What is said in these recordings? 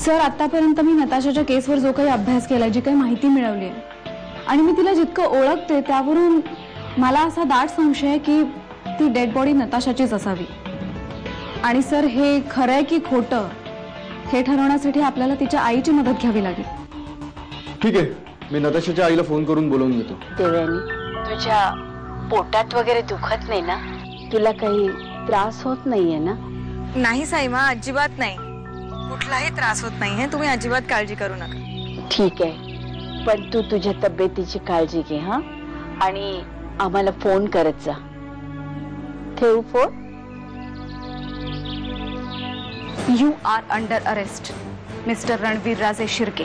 Sir, आतापर्यंत मी नताशाच्या केसवर जो काही अभ्यास केलाय, जी काही माहिती मिळवली आहे आणि मी तिला जितकं ओळखते त्यावरून मला असा दाट संशय आहे की ती डेड बॉडी नताशाचीच असावी। आणि सर, हे खरं आहे की खोटं हे ठरवण्यासाठी आपल्याला तिच्या आईची मदत घ्यावी लागेल। ठीक आहे, मी नताशाच्या आईला फोन करून बोलवून घेतो। देवयानी, तुझ्या पोटात वगैरे दुखत नाही ना? तुला काही त्रास होत नाहीये ना? नाही साईमा, अजिबात नाही, कुठलाही त्रास होत नाहीये, तुम्ही अजिबात काळजी करू नका। ठीक आहे, पण तू तुझ्या तब्येतीची काळजी घे हा, आणि आम्हाला फोन करत जा। ठेवू phone? You are under arrest mister Ranveer Raje Shirke.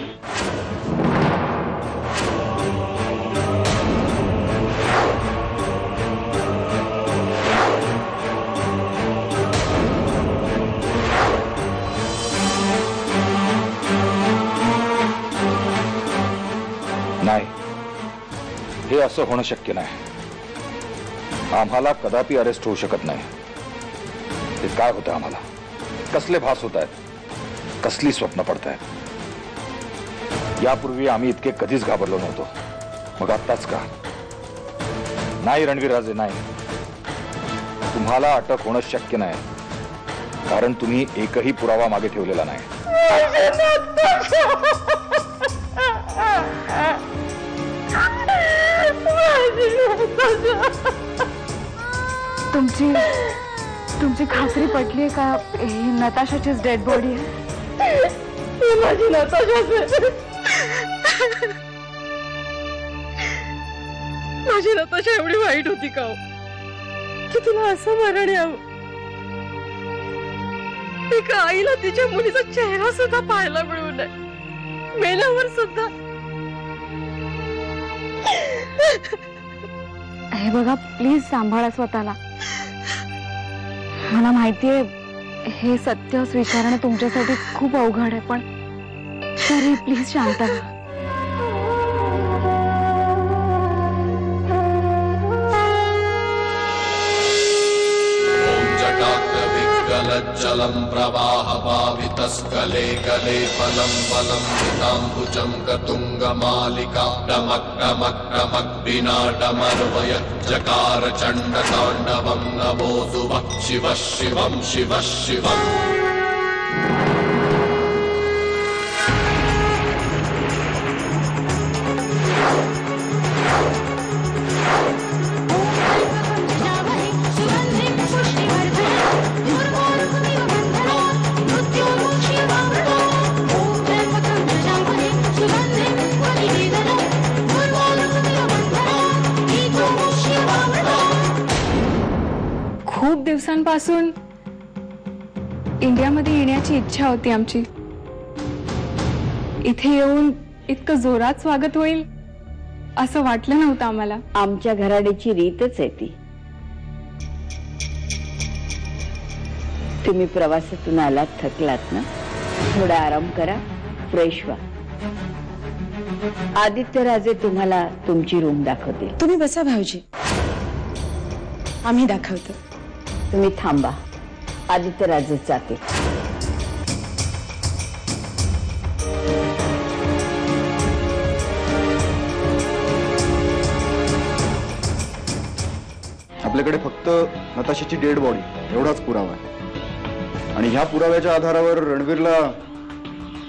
नाही, हे असं होणं शक्य नाही। आम्हाला कदापि अरेस्ट होऊ शकत नाही। हे काय होतं, आम्हाला कसले भास होत आहेत, कसली स्वप्न पडतायत। यापूर्वी आम्ही इतके कधीच घाबरलो नव्हतो, मग आत्ताच का? नाही रणवीर राजे, नाही, तुम्हाला अटक होणं शक्य नाही, कारण तुम्ही एकही पुरावा मागे ठेवलेला नाही। तुमची खात्री पटली का ही नताशाचीच डेड बॉडी आहे? माझी नताशा एवढी वाईट होती का हो, की तिला असं मरण यावं? एका आईला तिच्या मुलीचा चेहरा सुद्धा पाहायला मिळू नये, मेल्यावर सुद्धा। हे बघा, प्लीज सांभाळा स्वतःला। मला माहितीये हे सत्य स्वीकारणं तुमच्यासाठी खूप अवघड आहे, पण तरी प्लीज शांत व्हा। जलम प्रवाह पावितस्कले कले फलं फलं हिताम्बुजं कतुंगमालिका डमक डमक डमक विनाडमर्वयज्जकार चण्डताण्डवं नभोऽस्तु वः शिवः शिवं शिवः शिवम्। खूप दिवसांपासून इंडियामध्ये येण्याची इच्छा होती आमची। इथे येऊन इतकं जोरात स्वागत होईल असं वाटलं नव्हतं आम्हाला। आमच्या घराण्याची रीतच आहे ती। तुम्ही प्रवासातून आलात, थकलात ना, थोडा आराम करा, फ्रेश व्हा। आदित्य राजे तुम्हाला तुमची रूम दाखवतील। तुम्ही बसा भाऊजी, आम्ही दाखवतो। तुम्ही थांबा, आदित्य राजे जाते। आपल्याकडे फक्त नताशाची डेड बॉडी एवढाच पुरावा आहे, आणि ह्या पुराव्याच्या आधारावर रणवीरला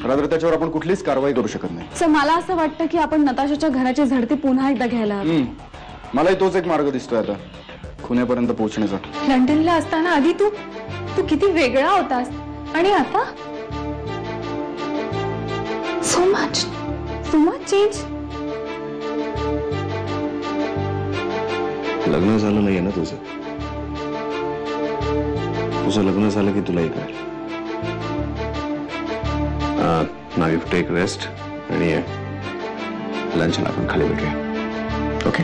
रात्र त्याच्यावर आपण कुठलीच कारवाई करू शकत नाही। सर, मला असं वाटतं की आपण नताशाच्या घराची झडती पुन्हा एकदा घ्यायला हवी। मलाही तोच एक मार्ग दिसतोय आता खुन्यापर्यंत पोहोचण्याचा। लंडनला असताना आधी तू किती वेगळा होतास, आणि आता सो मच चेंज। लग्न झालं नाहीये ना तुझं? तुझं लग्न झालं की तुलाही कळेल। नाउ यू टेक रेस्ट आणि लंचला आपण खाली भेटूया, ओके?